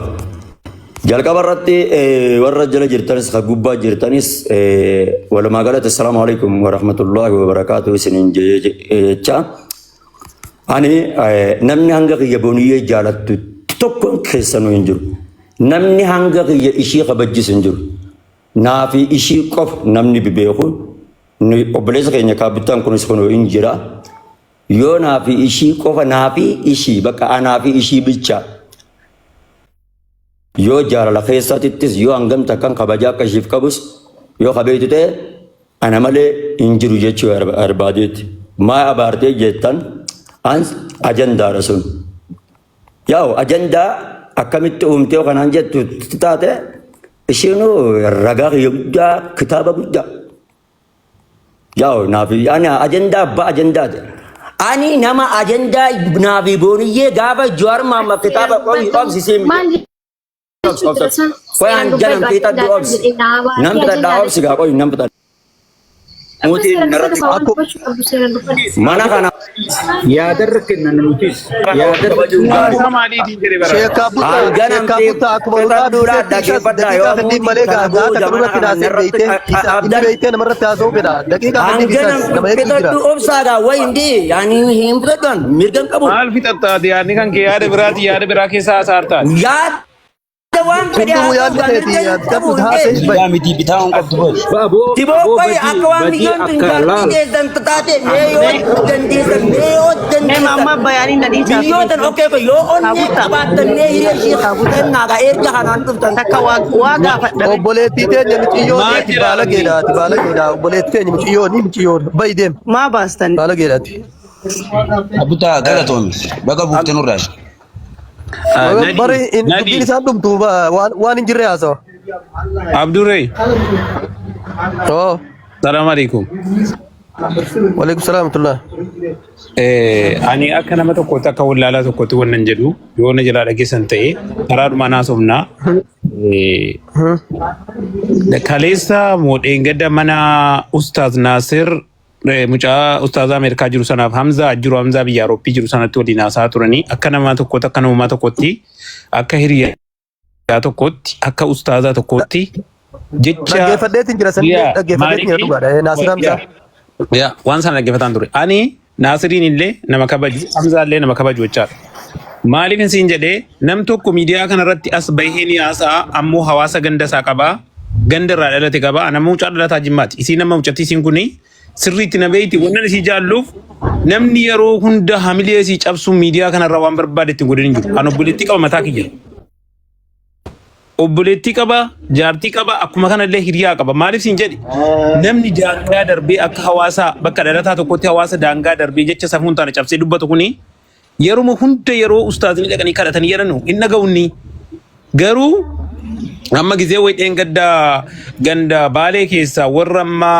Jalqaba irratti warra jala jirtanis kan gubbaa jirtanis walumaa galatti assalaamu alaikum warahmatullahi wabarakaatuh isiniin jecha ani namni hanga kiyya booniyyee jaalattu tokko keessanuu hin jiru. Namni hanga kiyya ishii kabajjisu hin jiru. Naafi ishii qof namni beeku obboleessa keenya kaabittaan kunis kunoo hin jira. Yoo naafi ishii qofa naafi ishii bakka anaafi ishii bicha. Yoo jaalala keessattis yoo hangamta kan kabajaa akka ishiif qabus yoo qabeetu ta'e ana malee hin jiru jechuu barbaadeetti. Maa abaartee jettan ans ajandaadha sun. Yaa'u ajandaa akkamitti uumtee kanaan jettu taate isheenuu ragaa kiyya guddaa kitaaba guddaa. Yaa'u naafi ani ajandaa abbaa ajandaati. Ani nama ajandaa naafi booniyyee gaafa Jawaar Mohaammed kitaaba obsisee Koyan jalan kita doobs. Nam kita doobs gak koy nam kita. Muti narati mana kana Yaadarra kennan nutis. Yaadarra sheeka buta akkuma barbaadu daqiiqaa sadii malee gaata kanarratti naasee beeytee namarratti haasa'uu fedha daqiiqaa sadii bisaas nama eeggatu jira. obsaga way indi yani hin fudhatan mirgan qabu. Maal fixattaati yaadni kan kee yaada biraati yaada biraa keessaa saartaati. Yaada waan fedhe Hunduu yaadni keeti yaadatu haasa'is bayi. Bitaa miti bitaa on qabdu boy. Tiboo koy akka waan biyyoon tun dandeessan taate yoo dandeessan Mama bayanin na disa. biyyootan okkee ko yoo onni qabaatannee hiree ishee qabutannaa ga erga kanaan dhuftan Takka waagaa fadha. Obboleettii teenya miciyyooti baalageedhaati baalageedha obboleettii teenya miciyyoon bayi deem Maa baastan. baalageedhaati. Abuta galatoomi. Baga buufte nurraa. Bari dubbiin isaan dhumtu waan hin jirre haasawa. Abdurree. Oo. Salaam alaikum. Waalaikum salaam tullah. Ani akka nama tokkotti akka wallaalaa tokkotti wannan jedhu yoo na jalaa dhageessan ta'e karaadhuma naasofnaa. Kaleessa moodheen gadda mana Ustaaz Naasir mucaa Ustaaz Ameerikaa jiru sanaaf Hamzaa biyya Awurooppii jiru sanatti waliin haasaa turanii akka nama tokkotti akka namumaa tokkotti akka hiriyaa tokkotti akka ustaazaa tokkotti jecha Dhaggeeffadheetiin jira sanii dhaggeeffadheetiin jira dhugaadha Naasir Hamzaa. waan sana dhaggeeffataan ture. Ani Naasiriin illee nama kabaju, Hamzaa illee nama kabaju jechaadha. Maaliif isin jedhee nam tokko miidiyaa kanarratti as bahee ni haasa'a ammoo hawaasa ganda isaa qabaa ganda irraa dhalate qabaa nama mucaa dhalataa jimmaati. Isiin nama mucattii isiin kuni sirriitti na beeyti wannan isii jaalluuf namni yeroo hunda hamilee isii cabsuun miidiyaa kanarraa waan barbaade ittiin godhan hin jiru. An obboleettii qaba mataa kiyya. Obboleettii qaba, jaartii qaba, akkuma kanallee hiriyaa qaba. Maaliif siin jedhi? Namni daangaa darbee akka hawaasa bakka dhalataa tokkotti hawaasa daangaa darbee jecha safuun taane cabsee dubbatu kuni yeroo hunda yeroo ustaazini dhaqanii kadhatanii jedhanu hin dhaga'unni. Garuu amma gizee wayidheen ganda baalee keessa warra amma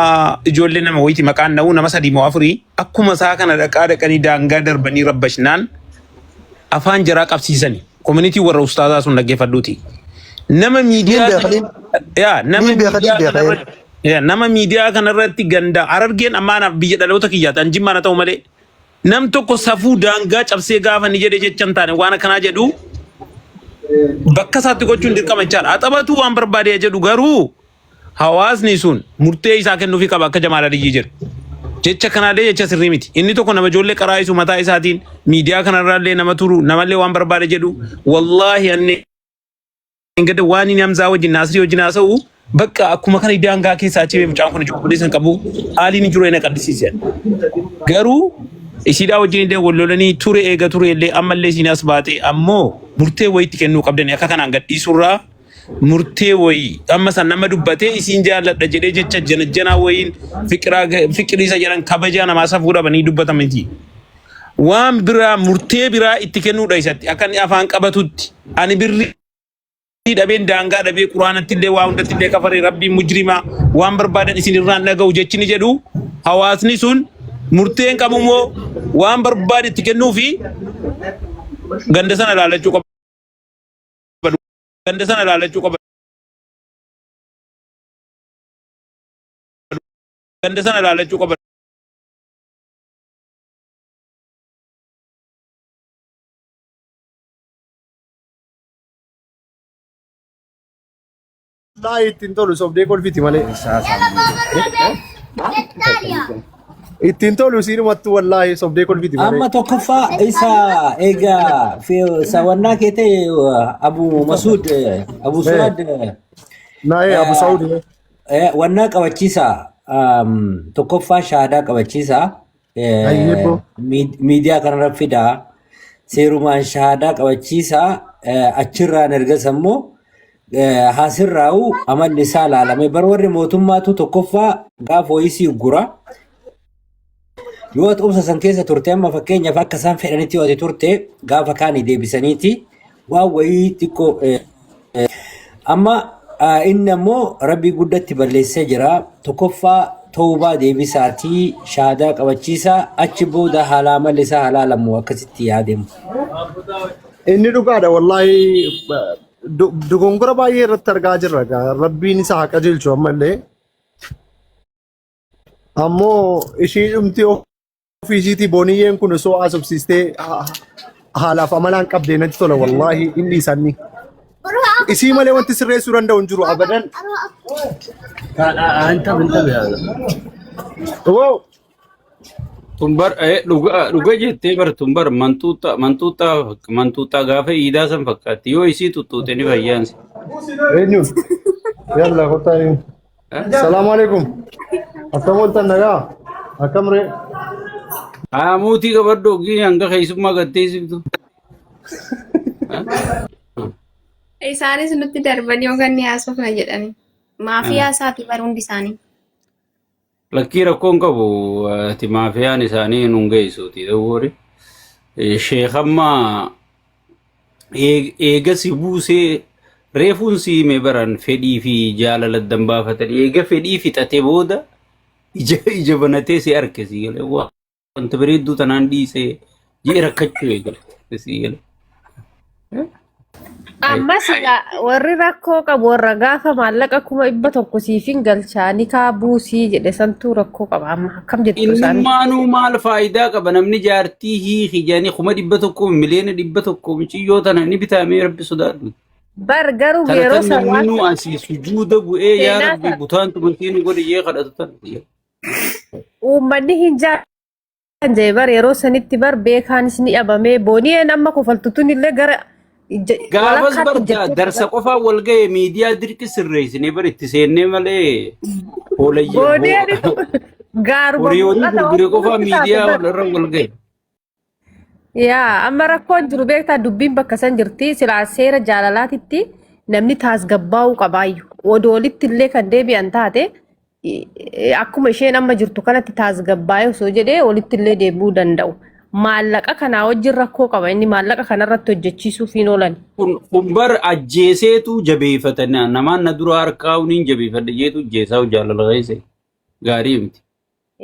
ijoollee nama wayiiti maqaan na'uu nama 3 moo 4 akkuma isaa kana dhaqanii daangaa darbanii rabbashnaan afaan jaraa qabsiisani. Koominitii warra ustaazaa sun dhaggeeffadhuuti. Nama miidiyaa kanarratti ganda Harargeen ammaanaaf biyya dhaloota kiyyaati an jimmaana ta'u malee nam tokko safuu daangaa cabsee gaafa ni jedhe jechan taane waan akkanaa jedhu bakka isaatti gochuun dirqama jechaadha. Haxabatu waan barbaade jedhu garuu hawaasni sun murtee isaa kennuufi qaba akka Jamaal Aliyyii jedhu. Jecha kanaallee jecha sirrii miti. Inni tokko nama ijoollee qaraa'isu mataa isaatiin miidiyaa kanarraallee nama turu namallee waan barbaade jedhu wallaahi anne ingada waan inni Hamzaa wajjin Naasirii wajjin haasa'u bakka akkuma kana daangaa keessaa achii mucaan kun ijoollee qabu haaliin hin jiru ena qaddisiisan. Garuu isiidhaa wajjin illee wallolanii ture eega ture illee ammallee isiin as baate ammoo murtee wayiitti kennuu qabdani akka kanaan gadhiisurraa murtee wayii amma san nama dubbatee isiin jaalladha jedhee jecha janajjanaa wayiin fiqiriisa jedhan kabajaa namaa safuu dhabanii dubbatamiti. Waan biraa murtee biraa itti kennuudha isatti akka inni afaan qabatutti ani birri dhabeen daangaa dhabee quraanatti illee waa hundatti illee kafaree rabbiin mujrimaa waan barbaadan isin irraan dhaga'u jechi ni jedhu hawaasni sun murteen qabu immoo waan barbaade itti kennuu fi ganda sana ilaalachuu qaba. Ganda sana ilaalachuu qaba. Ganda sana ilaalachuu qaba. Wallahi ittiin tolu sobdee kolfiti malee. Ittiin tolu siinumattu wallahi sobdee kolfiti malee. Amma tokkoffaa isa egaa sawannaa keete Abu Masud Abu Suad Nae Abu Saud wannaa qabachiisa tokkoffaa shaahadaa qabachiisa miidiyaa kanarra fidaa seerumaan shaahadaa qabachiisa achirraan ergas ammoo hasirraa'u amalli isaa laalame bar warri mootummaatu tokkoffaa gaafa ho'isii gura yoo xumsa san keessa turte amma fakkeenyaaf akka isaan fedhanitti yoo turte gaafa kaanii deebisaniiti waan wayii xiqqoo amma inni ammoo rabbii guddatti balleessee jira tokkoffaa tawbaa deebisaatii shaahadaa qabachiisaa achi booda haala amalli isaa halaalamu akkasitti yaademu. Inni dhugaadha wallahi dogongora baay'ee irratti argaa jirra rabbiin isaa haa qajeelchu ammallee ammoo ishii dhumti ofiisiitii booniyyeen kun osoo haasofsiistee haalaaf amalaan qabdee natti tola wallahi inni isaanii isii malee wanti sirreessuu danda'u hin jiru abadan. Tumbar dhuga jettee bar tumbar mantuuxaa gaafa iidaa san fakkaatti yoo isii tuttuute ni fayyaansi. Eenyu? Yalla kottaani. Salaamu alaikum. Akkam ooltan nagaa? Akkam ree? Muutii qabadhu ogii hanga keessummaa gatteessiftu. Isaanis nutti darban yookaan ni haasofna jedhani. Maafiyaa isaati bar hundi isaanii. Lakkii rakkoon qabu ati maafiyaan isaanii nun geessuuti dawwori. Sheekammaa eega si buusee reefuun si hime baran fedhii fi jaalala dambaafatan eega fedhii fixate booda ija banatee si harke si galee wanta bareedduu tanaan dhiisee jee rakkachuu eegale si galee. Ammas warri rakkoo qabu warra gaafa maallaqa kuma 100 siifin galchaanii kaa buusii jedhe santuu rakkoo qaba amma akkam jettu isaan. Ilmaanuu maal faayidaa qaba namni jaartii hiiki jedhanii kuma 100 miliyoona 100 michiyyoo tana ni bitamee rabbi sodaadhu. Bar garuu yeroo sarwaa nu asii sujuuda bu'ee yaa rabbi butaan tumantiin godhe yee kadhatu tan. Uummanni hin jaallatne bar yeroo sanitti bar beekaanis ni dhabamee booniyeen amma kofaltutuun illee gara gaafas barda darsa qofaa wal ga'e miidiyaa dirqi sirreessine bar itti seennee malee horiyoonni gurgure qofaa miidiyaa walirra wal ga'e. Yaa amma rakkoon jiru beektaa dubbiin bakka san jirti silaa seera jaalalaatitti namni taasgabbaa'uu qabaayu odoolitti illee kan deebi'an taate akkuma isheen amma jirtu kanatti taasgabbaa'ee osoo jedhee olitti illee deebi'uu danda'u. Maallaqa kanaa wajjin rakkoo qaba inni maallaqa kanarratti hojjechiisuuf hin oolan. Kun bar ajjeeseetu jabeeffatan namaan na dura harkaa huniin jabeeffadha jeetu ajjeesaa jaalala keessa gaarii miti.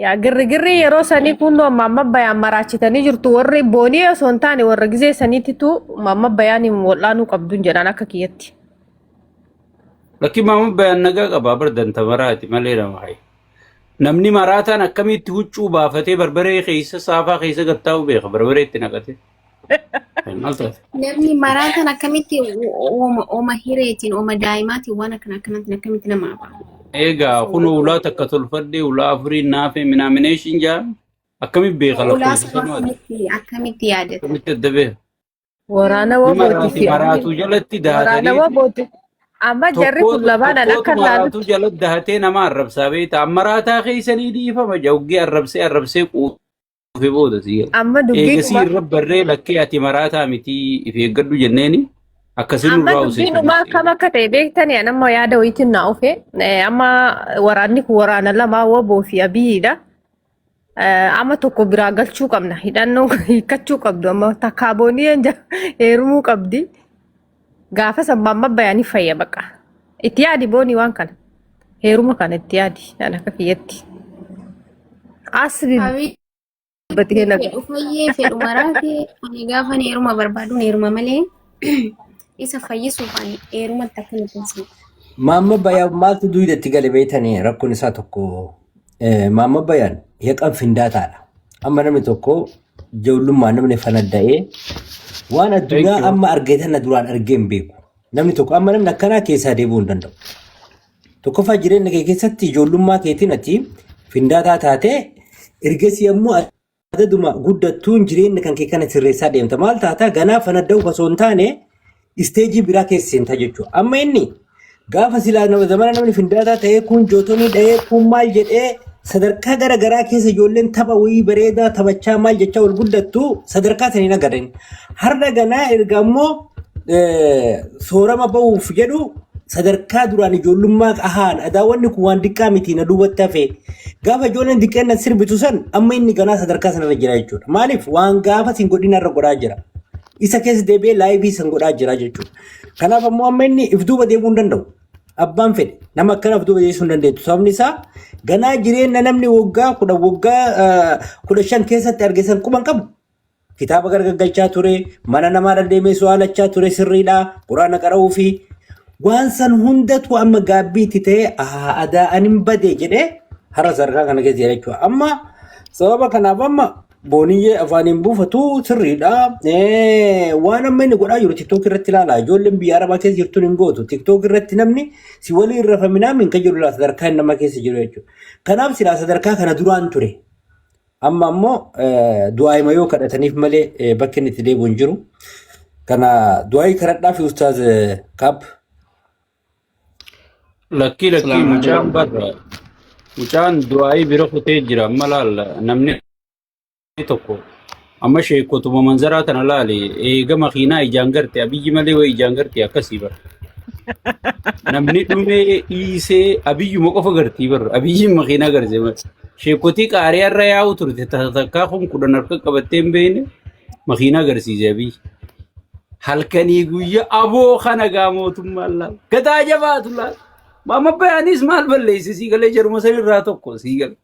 Yaa girri yeroo sanii kun mamma bayaan maraachitanii jirtu warri boonii osoo hin taane warra gizee saniititu mamma bayaan hin wal'aanuu qabduun jedhan akka kiyyatti. Lakki mamma bayaan nagaa qabaa bar danta maraati malee nama hayi. namni maraataan akkamitti huccuu baafatee barbaree keessa saafaa keessa gattaa'u beeka barbaree itti naqate. Maal taate? Namni maraatan akkamitti ooma hireetiin ooma daa'imaatiin waan akkamitti nama abaa'u. Egaa kun ulaa takka tolfadde ulaa afurii naafee minaamination jaa akkamitti beeka akkamitti yaadata. Akkamitti adda beeka. Waraana wabooti. Maraatu jalatti dahatanii. Waraana wabooti. Amma jarri kun lamaan akka maraatu jalatti dahatee nama arrabsaa beekta. Amma maraataa keessanii dhiifama jawgee arrabsee quufee booda siya. Amma dubbii eegasii irra barree lakkee ati maraataa miti if eeggadhu jenneeni akkasiin nurraa usee. Amma dubbiin akkam akka ta'e beektanii amma yaada wayiitiin naa ofe amma waraanni kun waraana lamaa waboo fi abiyyiidha. Amma tokko biraa galchuu qabna hidhannoo hiikkachuu qabdu amma takkaaboonii heerumuu qabdi. Gaafa sammamma bayaanii fayya baqa. Itti yaadi boonii waan kana. Heeruma kana itti yaadi. Naan akka kiyyatti. Asbi. Fayyee fedhu maraatee ani gaafa heeruma barbaadu heeruma malee isa fayyisuuf ani heeruma takka nuti. Maamma bayaan maaltu duudatti gale beeytanii rakkoon isaa tokko maamma bayaan yaqan findaataadha. Amma namni tokko ijoollummaa namni fanadda'ee waan addunyaa amma argeetan duraan argee hin beeku. Namni tokko amma namni akkanaa keessaa deebi'uu hin danda'u. Tokkoffaa jireenya kee keessatti ijoollummaa keetiin ati findaataa taatee ergasii ammoo adaduma guddattuun jireenya kan kee kana sirreessaa deemta. Maal taataa ganaa fanadda'u osoo hin taane isteejii biraa keessa seentaa jechuudha. Amma inni gaafa silaa zamana namni findaataa ta'ee kun jootonii dha'ee kun maal jedhee sadarkaa garaagaraa keessa ijoolleen tapha wayii bareedaa taphachaa maal jecha wal guddattu sadarkaa saniin agarreen. Har'a ganaa erga ammoo soorama bahuuf jedhu sadarkaa duraan ijoollummaa ahaan adaawwanni kun waan diqqaa miti na duubatti hafe gaafa ijoolleen diqqeenna sirbitu san amma inni ganaa sadarkaa sanarra jira jechuudha. Maaliif waan gaafa sin godhin irra godhaa jira. Isa keessa deebi'ee laayivii san godhaa jira jechuudha. Kanaaf ammoo amma inni if duuba deemuu hin danda'u. Abbaan fedhe nama akkana of duuba deemuu hin dandeettu. Sababni isaa ganaa jireenya namni waggaa 15 keessatti argeessan quban qabu. Kitaaba gargaggalchaa ture, mana namaa deemee so'aalachaa ture sirriidha, quraana qara'uu fi waan san hundatu amma gaabbiitti ta'ee aadaa anin badee jedhee har'a sadarkaa kana keessa jira jechuudha. Amma sababa kanaaf amma booniyyee afaaniin buufatu sirriidha. Waan amma inni godhaa jiru tiktook irratti ilaala. Ijoolleen biyya arabaa keessa jirtuun hin gootu. Tiktook irratti namni si walii irra faminaa min kan jiru sadarkaa inni nama keessa jiru jechuudha. Kanaaf silaa sadarkaa kana duraan ture. Amma ammoo du'aa yoo kadhataniif malee bakki inni itti deebi'u hin jiru. Kana du'aa kadhadhaa fi ustaaz kaab. Lakkii mucaan barra. Mucaan du'aa bira kutee jira amma laalla namni tokko amma sheekotuma manzaraa tana laale eega makiinaa ijaan garte abiyyi malee way ijaan garte akkasii bara. Namni dhumee dhiisee abiyyuma qofa gartii bara abiyyiin makiinaa garse bara. Sheekotii qaariyaa irra yaa'u turte takkaa kun 10 harka qabattee hin beekne makiinaa agarsiise abiyyi. Halkanii guyyaa aboo kana gaa mootummaan laal gataa jabaatu laal. Maamma bayaanis maal balleesse sii galee jaruma sanirraa tokko sii gale.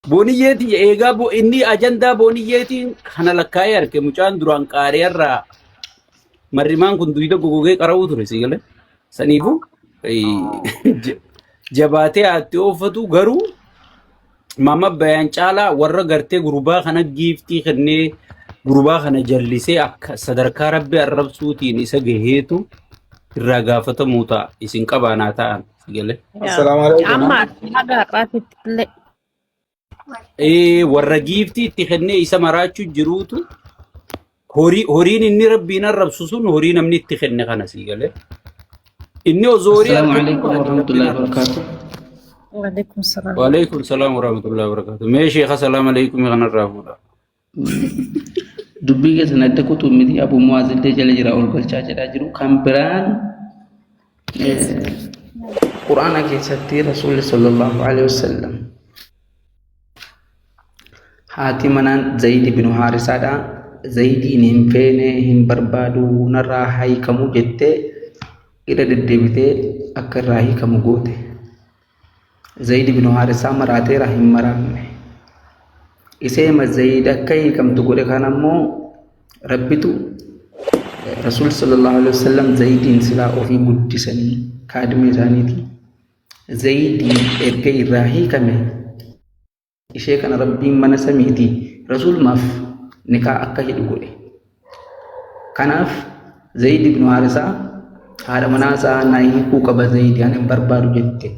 Booniyyeeti eegaa inni ajandaa booniyyeetiin kana lakkaa'ee arge mucaan duraan qaariyaarraa marrimaan kun duyda gogogee qara'uu ture sii gale. Saniifuu jabaatee haatti oofatu garuu maamma bayaan caalaa warra gartee gurbaa kana giiftii kennee gurbaa kana jallisee akka sadarkaa rabbi arrabsuutiin isa gaheetu irraa gaafatamuu ta'a isin qabaanaa ta'an sii gale. Amma haga har'aatitti illee. Warra giiftii itti kennee isa maraachuu jiruutu horiin inni rabbiin arrabsu sun horii namni itti kenne kana sii gale. Inni ozoorii Waalaikum salaam warahmatullahi wabarakatuh. Mee sheekha salaam alaikum kanarraa fuudha. Dubbii keessan adda kutuu miti Abu Muwaazillee jala jira ol galchaa jedhaa jiru kan biraan Quraana keessatti Rasuulli sallallahu alaihi wasallam haati manaan Zayd ibn Haarisaadha. Zaydiin hin feene hin barbaadu narraa hiikamu jettee ira deddeebitee akka irraa hiikamu goote. Zayd ibn Haarisaa maraateera hin maraamne. Iseema Zayd akka hiikamtu godhe kan ammoo rabbitu Rasuul sallallahu alaihi wasallam Zaydiin silaa ofii guddisanii kaadhima isaaniiti. zaydii erga irraa hiikame ishee kana rabbiin mana samiitii rasuulmaaf nikaa akka hidhu godhe. Kanaaf Zayd ibn Haarisaa haadha manaasaa naa hiikuu qaba Zayd ani hin barbaadu jette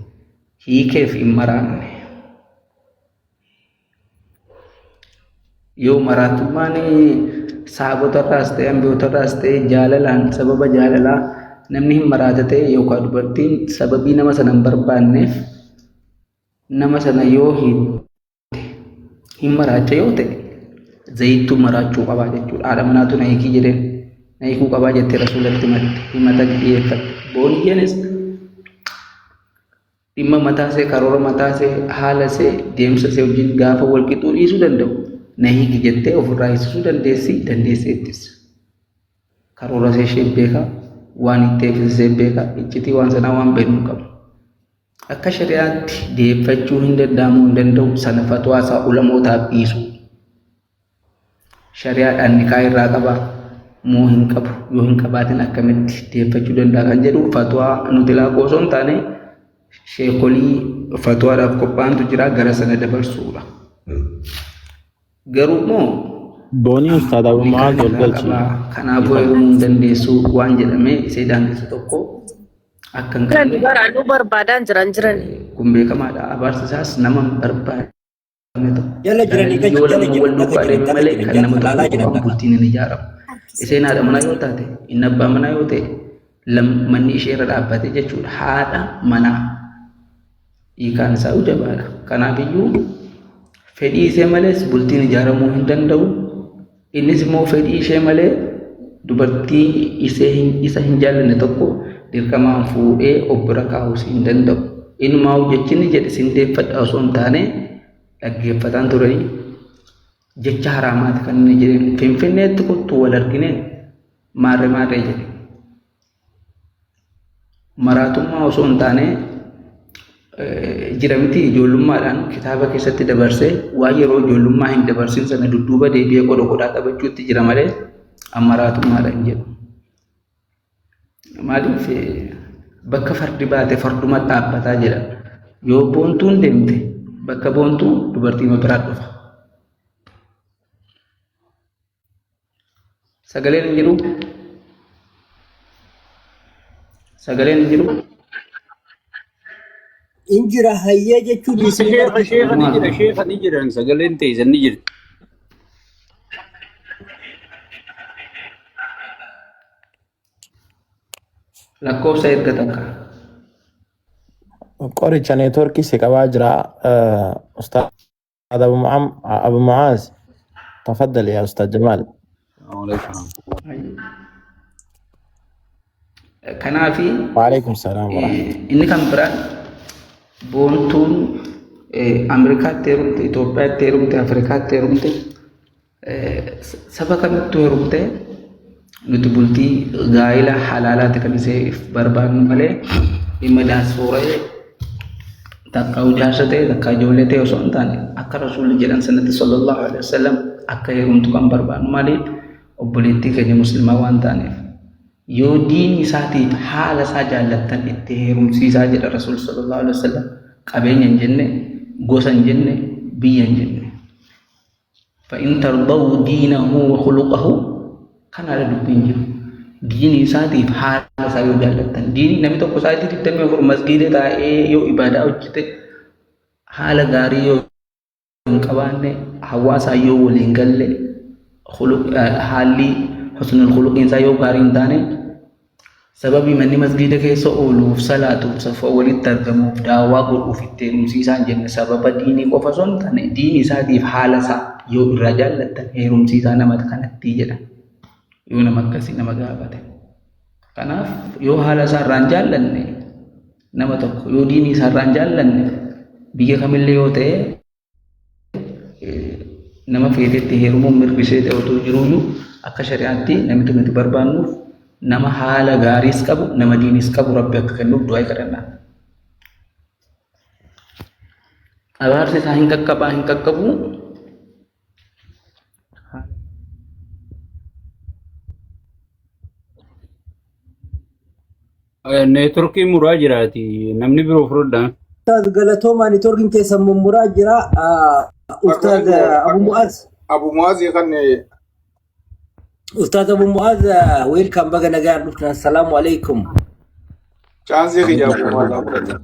hiikeef hin maraanne. Yoo maraatummaan saabotarraas ta'e ambiyootarraas ta'e jaalalaan sababa jaalalaa namni hin maraata ta'e yookaan dubartiin sababii nama sana hin barbaanneef nama sana yoo hin maraacha yoo ta'e Zaydtu maraachuu qabaa jechuudha. Haadha manaatu na hiikii jedheen na hiikuu qabaa jettee rasuulatti himata dhiyeeffatte. Booniyyeenis dhimma mataasee karoora mataasee haala see deemsa see wajjin gaafa wal qixuu dhiisuu danda'u. Na hiiki jettee ofirraa hiisisuu dandeesseettis. Karoora see ishee beekaa waan itti eebbisee beekaa iccitii waan sanaa waan beeknu qabu. Akka shari'aatti deeffachuu hin danda'amuu hin danda'u sana fatwaasaa ulamootaaf dhiisu. Shari'aadhaan nikaa irraa qabaa moo hin qabu yoo hin qabaatin akkamitti deeffachuu danda'a kan jedhu fatwaa nuti laaqoo osoo hin taane sheekolii fatwaadhaaf qophaa'antu jira gara sana dabarsuudha. Garuu moo boonii ustaad Abu Mu'aaz walgalchi kanaafuu heerumuu hin dandeessu waan jedhamee isee daangessu tokko akka hin qabne Baraanuu barbaadaan jiran. kun beekamaadha. Abaarsi isaas nama hin barbaade. Jala jiranii kan yoo lama wal duukaa deemu malee kan nama tokko waan bultiin hin ijaaramu. Isheen haadha manaa yoo taate inni abbaa manaa yoo ta'e manni ishee irra dhaabbate jechuudha. Haadha manaa hiikaan isaa jabaadha. Kanaafiyyuu fedhii ishee malees bultiin ijaaramuu hin danda'u. Innis immoo fedhii ishee malee dubartii isa hin jaallanne tokko dirqamaan fuudhee obbira kaa'uus hin danda'u. Inumaa hojjechinni jedhe sindeeffadha osoo hin taane dhaggeeffataan turanii jecha haraamaati kan inni jedheen finfinneetti kottuu wal argine maarree jedhe. Maraatummaa osoo hin taane jiramti ijoollummaadhaan kitaaba keessatti dabarsee waan yeroo ijoollummaa hin dabarsin sana dudduuba deebi'ee qodaa taphachuutti jira malee maraatummaadhaan jedhu. Maaliif bakka fardi baate farduma dhaabbataa jedha. Yoo boontuun deemte bakka boontuu dubartii biraa dhufa. Sagaleen hin jiru. Sagaleen hin jiru. Injira hayyee jechuun sheekha ni jiran sagaleen teessan ni jirti. Lakkoofsa erga takka. qoricha neetworkii si qabaa jira ustaad Abu Mu'aaz تفضل يا أستاذ جمال. Kanaafi وعليكم السلام ورحمة inni kan biraan boontuun Ameerikaatti heerumte, Itoophiyaatti heerumte, Afrikaatti heerumte, saba kamittuu heerumte nuti bultii gaa'ila halaalaati kan ishee barbaadnu malee dhimma daasfooree takka ijaarsa ta'e takka ijoollee ta'e osoo hin taane akka rasuulli jedhan sanatti sallallahu alaihi wasallam akka heerumtu kan barbaadnu malee obboleettii keenya muslimaa waan taaneef yoo diin isaatiif haala isaa jaallattan itti heerumsiisaa jedha rasuul sallallahu alaihi wasallam qabeenya hin jenne gosa hin jenne biyya hin jenne فإن ترضوا دينه وخلقه كان على دبين جرو ديني ساتي بحال سايو جالتن ديني نمي تو ساتي تتمي فور مسجد تا يو عبادة وجته حال غاري يو انقبانه حواسا يو ولنگل خلق حالي حسن الخلق انسا يو غارين دانه سببي مني مسجد كيسو اولوف صلاتو صفو ولي ترجمو دعوا قلو في الترمسيسان جنة سبب ديني قفصون تاني ديني ساتي بحال سا yoo irraa jaallattan heerumsiisaa namatti kanatti jedha yoo nama akkasii nama gaafate. Kanaaf yoo haala isaarraan jaallanne nama tokko yoo diinii isaarraan jaallanne biyya kamillee yoo ta'e nama feetetti heerumuun mirgisee ta'e otoo jiruuyyuu akka shari'aatti namichi nuti barbaannuuf nama haala gaariis qabu nama diiniis qabu rabbi akka kennuuf du'aa kadhannaa. Abaarsi isaa hin qaqqabu Neetworkii muraa jiraati namni biroo fudhadhaan. أستاذ قالتهم أن تورجن كيس من مراجرة أستاذ أبو معاذ أبو معاذ يغني أستاذ أبو معاذ ويلكم بقى نقال السلام عليكم شانس يغي أبو معاذ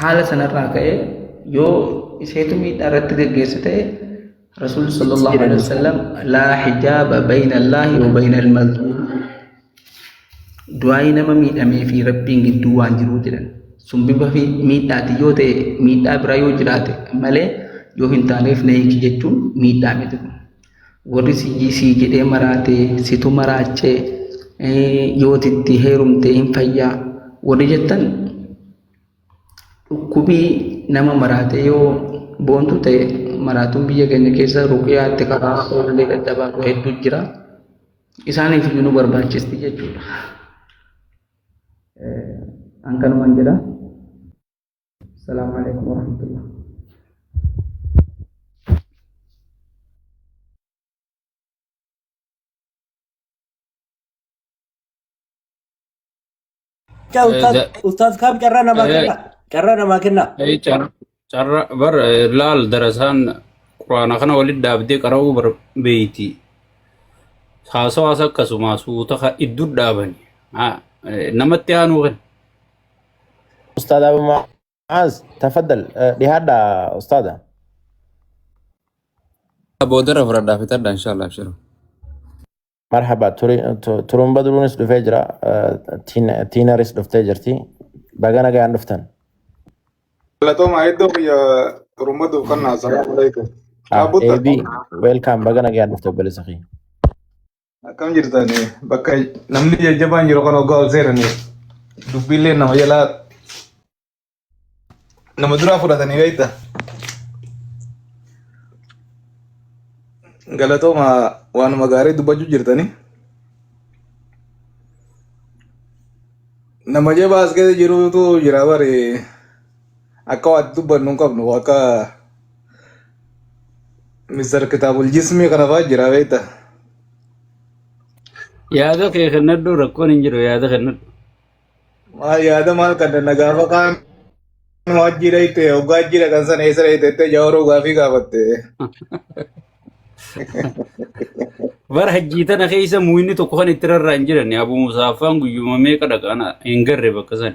haala sanarraa ka'ee yoo isheetu miidhaa geggeesse ta'e rasuul sallallahu alaihi wasallam laa hijaaba bayna allaahi wa bayna almazluum du'aayi nama miidhamee fi rabbiin gidduu waan jiruu jedhan sun bifa fi miidhaati yoo ta'e miidhaa biraa yoo jiraate malee yoo hin taaneef na hiiki jechuun miidhaa miti kun warri sii jedhee maraatee situ maraachee yootitti heerumtee hin fayyaa warri jettan dhukkubii nama maraate yoo boontu ta'e maraatuun biyya keenya keessa ruqyaatti karaa oollee dadhabaa hedduu jira isaaniif iyyuu nu barbaachisti jechuudha. An kanumaan jedha. Salaamu alaikum warahmatullah. أستاذ كم جرّنا ما كنا جرّنا ما كنا أي carra bar laal darasaan quraana kana walitti dhaabdee qara'uu beeyti haasawaas akkasuma suuta idduu dhaabani namatti aanuu kan أستاذ أبو معاذ تفضل لهذا أستاذ أبو درة فرد دافتر إن شاء الله أبشروا مرحبا ترون بدرونس دفجرة تينارس دفتجرتي بقنا قاعد نفتن لتوم عيدو يا رمضو كنا السلام عليكم أبي ويلكم بقنا قاعد نفتن بلسخي كم جرتاني بكاي نمني جبان جرو كانوا قال زيرني دبيلي نما يلا نما درا فراتني ويتا قالتو ما وانا مغاري دبجو جرتاني نما جباس كده جرو تو جراوري أكو أدوبر نونكم نواكا مصر كتاب الجسمي كنا فاجرا ويتا yaada kee kennadhu rakkoon hin jiru yaada kennadhu ما يادا مال كنا نجافا كان واجيرا يته وغاجيرا كان سنة يسرا يته جاورو غافي غافته bar hajjiitana keessa muuyinni tokko kan itti rarra'an jiran abu musaafaan guyyuma meeqa dhaqana hin garre bakka san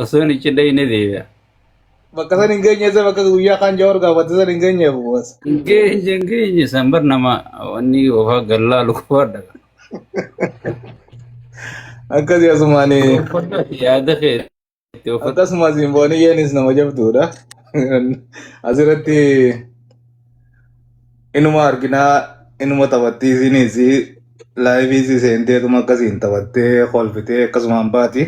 osoon ichi dhayne deebi'a bakka san hin geenye isa bakka guyyaa kan jaawar gaafate san hin geenye bu'as hin geenye san bar nama wanni ofaa gallaa lukufaa dhaqa akkasi asumaani yaada kee akkasuma simbooniyeenis nama jabduudha asirratti inuma arginaa inuma taphattiisinis laayivii seenteetuma akkasiin taphattee kolfitee akkasumaan baati